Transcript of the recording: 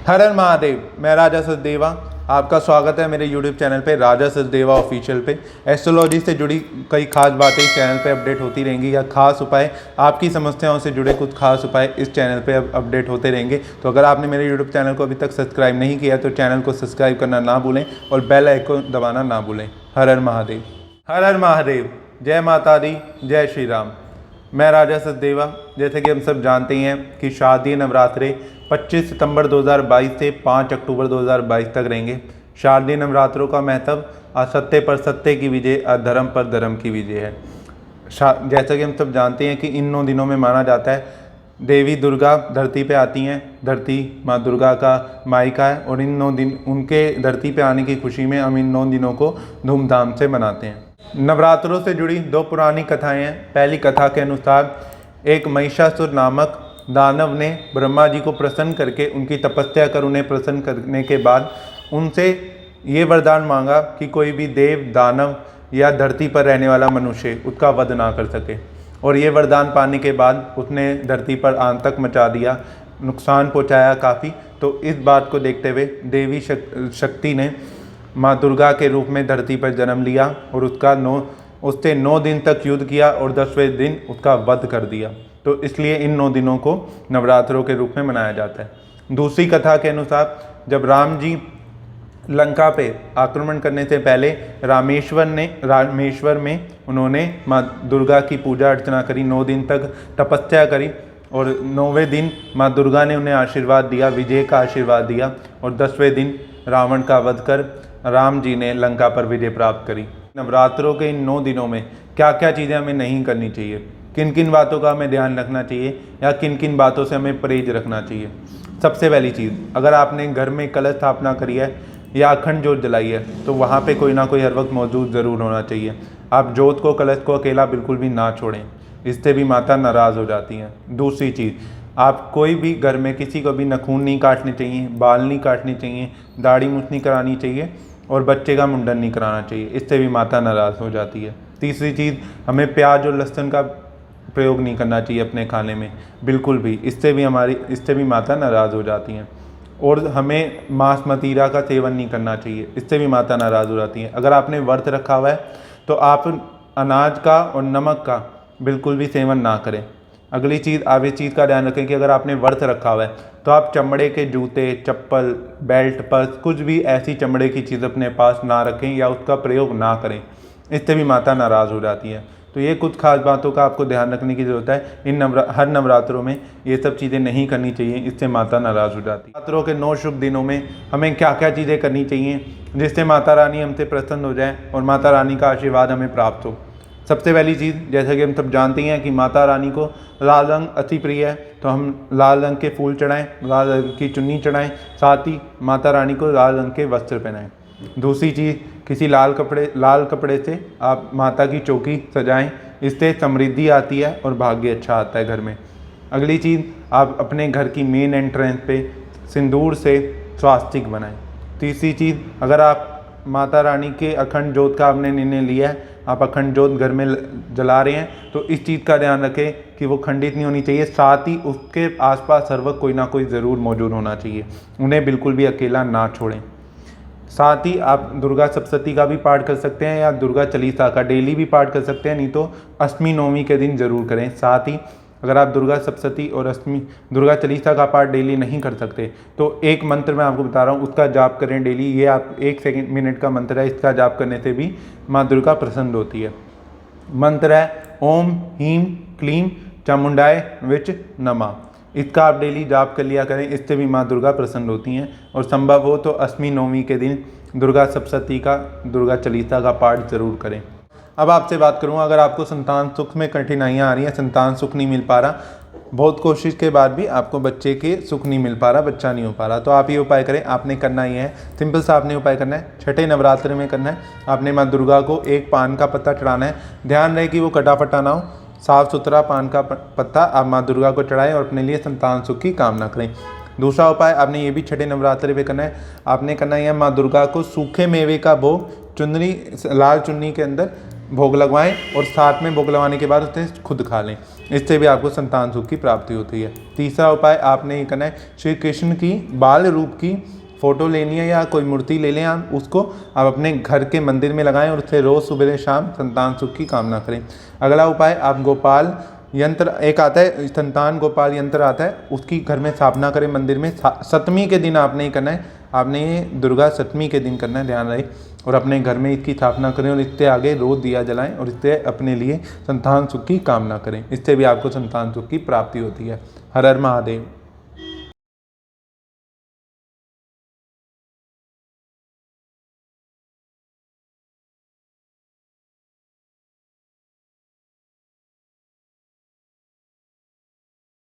हर हर महादेव। मैं राजा सचदेवा, आपका स्वागत है मेरे YouTube चैनल पे राजा सचदेवा ऑफिशियल पे। एस्ट्रोलॉजी से जुड़ी कई खास बातें इस चैनल पे अपडेट होती रहेंगी, या खास उपाय, आपकी समस्याओं से जुड़े कुछ खास उपाय इस चैनल पे अब अपडेट होते रहेंगे। तो अगर आपने मेरे YouTube चैनल को अभी तक सब्सक्राइब नहीं किया तो चैनल को सब्सक्राइब करना ना भूलें और बेल आइकन दबाना ना भूलें। हर हर महादेव। हर हर महादेव। जय माता दी, जय श्री राम। मैं राजा सचदेवा। जैसे कि हम सब जानते हैं कि शारदीय नवरात्रे 25 सितंबर 2022 से 5 अक्टूबर 2022 तक रहेंगे। शारदीय नवरात्रों का महत्व असत्य पर सत्य की विजय, अधर्म पर धर्म की विजय है। जैसा कि हम सब जानते हैं कि इन 9 दिनों में माना जाता है देवी दुर्गा धरती पे आती हैं। धरती माँ दुर्गा का मायका है और इन 9 दिन उनके धरती पे आने की खुशी में हम इन 9 दिनों को धूमधाम से मनाते हैं। नवरात्रों से जुड़ी 2 पुरानी कथाएं हैं। पहली कथा के अनुसार एक महिषासुर नामक दानव ने ब्रह्मा जी को प्रसन्न करके उनकी तपस्या कर उन्हें प्रसन्न करने के बाद उनसे ये वरदान मांगा कि कोई भी देव, दानव या धरती पर रहने वाला मनुष्य उसका वध ना कर सके। और ये वरदान पाने के बाद उसने धरती पर आतंक मचा दिया, नुकसान पहुंचाया काफ़ी। तो इस बात को देखते हुए देवी शक्ति ने माँ दुर्गा के रूप में धरती पर जन्म लिया और उससे 9 दिन तक युद्ध किया और 10वें दिन उसका वध कर दिया। तो इसलिए इन 9 दिनों को नवरात्रों के रूप में मनाया जाता है। दूसरी कथा के अनुसार जब राम जी लंका पे आक्रमण करने से पहले रामेश्वर में उन्होंने माँ दुर्गा की पूजा अर्चना करी, 9 दिन तक तपस्या करी और 9वें दिन माँ दुर्गा ने उन्हें आशीर्वाद दिया, विजय का आशीर्वाद दिया और 10वें दिन रावण का वध कर राम जी ने लंका पर विजय प्राप्त करी। नवरात्रों के इन 9 दिनों में क्या क्या चीज़ें हमें नहीं करनी चाहिए, किन किन बातों का हमें ध्यान रखना चाहिए या किन किन बातों से हमें परहेज रखना चाहिए। सबसे पहली चीज़, अगर आपने घर में कलश स्थापना करी है या अखंड जोत जलाई है तो वहाँ पे कोई ना कोई हर वक्त मौजूद ज़रूर होना चाहिए। आप जोत को, कलश को अकेला बिल्कुल भी ना छोड़ें, इससे भी माता नाराज़ हो जाती हैं। दूसरी चीज़, आप कोई भी घर में किसी को भी नखून नहीं काटने चाहिए, बाल नहीं काटने चाहिए, दाढ़ी मूछ नहीं करानी चाहिए और बच्चे का मुंडन नहीं कराना चाहिए, इससे भी माता नाराज़ हो जाती है। तीसरी चीज़, हमें प्याज और लहसुन का प्रयोग नहीं करना चाहिए अपने खाने में बिल्कुल भी, इससे भी माता नाराज़ हो जाती हैं। और हमें मांस मदिरा का सेवन नहीं करना चाहिए, इससे भी माता नाराज़ हो जाती हैं। अगर आपने व्रत रखा हुआ है तो आप अनाज का और नमक का बिल्कुल भी सेवन ना करें। अगली चीज़, आप इस चीज़ का ध्यान रखें कि अगर आपने व्रत रखा हुआ है तो आप चमड़े के जूते, चप्पल, बेल्ट, पर्स, कुछ भी ऐसी चमड़े की चीज़ अपने पास ना रखें या उसका प्रयोग ना करें, इससे भी माता नाराज़ हो जाती है। तो ये कुछ खास बातों का आपको ध्यान रखने की ज़रूरत है। हर नवरात्रों में ये सब चीज़ें नहीं करनी चाहिए, इससे माता नाराज़ हो जाती है। नवरात्रों के 9 शुभ दिनों में हमें क्या क्या चीज़ें करनी चाहिए जिससे माता रानी हमसे प्रसन्न हो जाए और माता रानी का आशीर्वाद हमें प्राप्त हो। सबसे पहली चीज़, जैसा कि हम सब जानते हैं कि माता रानी को लाल रंग अति प्रिय है, तो हम लाल रंग के फूल चढ़ाएं, लाल रंग की चुन्नी चढ़ाएं, साथ ही माता रानी को लाल रंग के वस्त्र पहनाएं। दूसरी चीज़, किसी लाल कपड़े से आप माता की चौकी सजाएं, इससे समृद्धि आती है और भाग्य अच्छा आता है घर में। अगली चीज़, आप अपने घर की मेन एंट्रेंस पे सिंदूर से स्वास्तिक बनाएं। तीसरी चीज़, अगर आप माता रानी के अखंड जोत का आपने निर्णय लिया है, आप अखंड जोत घर में जला रहे हैं, तो इस चीज़ का ध्यान रखें कि वो खंडित नहीं होनी चाहिए, साथ ही उसके आसपास हर वक्त कोई ना कोई ज़रूर मौजूद होना चाहिए, उन्हें बिल्कुल भी अकेला ना छोड़ें। साथ ही आप दुर्गा सप्तशती का भी पाठ कर सकते हैं या दुर्गा चालीसा का डेली भी पाठ कर सकते हैं, नहीं तो अष्टमी नवमी के दिन ज़रूर करें। साथ ही अगर आप दुर्गा सप्तशती और दुर्गा चालीसा का पाठ डेली नहीं कर सकते तो एक मंत्र मैं आपको बता रहा हूँ, उसका जाप करें डेली। ये आप 1 मिनट का मंत्र है, इसका जाप करने से भी माँ दुर्गा प्रसन्न होती है। मंत्र है ओम ह्रीं क्लीं चामुंडाय विच नमः। इसका आप डेली जाप कर लिया करें, इससे भी माँ दुर्गा प्रसन्न होती हैं। और संभव हो तो अष्टमी नवमी के दिन दुर्गा सप्तशती का, दुर्गा चालीसा का पाठ ज़रूर करें। अब आपसे बात करूँ, अगर आपको संतान सुख में कठिनाइयाँ आ रही हैं, संतान सुख नहीं मिल पा रहा, बहुत कोशिश के बाद भी आपको बच्चे के सुख नहीं मिल पा रहा, बच्चा नहीं हो पा रहा, तो आप ये उपाय करें। आपने करना ये है, सिंपल सा आपने उपाय करना है, छठे नवरात्र में करना है। आपने माँ दुर्गा को एक पान का पत्ता चढ़ाना है, ध्यान रहे कि वो कटा फटा ना हो, साफ़ सुथरा पान का पत्ता आप माँ दुर्गा को चढ़ाएं और अपने लिए संतान सुख की कामना करें। दूसरा उपाय आपने ये भी छठे नवरात्रि पे करना है। आपने करना है माँ दुर्गा को सूखे मेवे का भोग लाल चुन्नी के अंदर भोग लगवाएं और साथ में भोग लगवाने के बाद उसे खुद खा लें। इससे भी आपको संतान सुख की प्राप्ति होती है। तीसरा उपाय आपने ये करना है, श्री कृष्ण की बाल रूप की फ़ोटो लेनी है या कोई मूर्ति ले लें आप, उसको आप अपने घर के मंदिर में लगाएं और उससे रोज़ सुबह शाम संतान सुख की कामना करें। अगला उपाय, आप गोपाल यंत्र एक आता है, संतान गोपाल यंत्र आता है, उसकी घर में स्थापना करें मंदिर में। सप्तमी के दिन आपने ये करना है, आपने ये दुर्गा सप्तमी के दिन करना है, ध्यान रहे, और अपने घर में इसकी स्थापना करें और इससे आगे रोज़ दिया जलाएं और इससे अपने लिए संतान सुख की कामना करें। इससे भी आपको संतान सुख की प्राप्ति होती है। हर हर महादेव।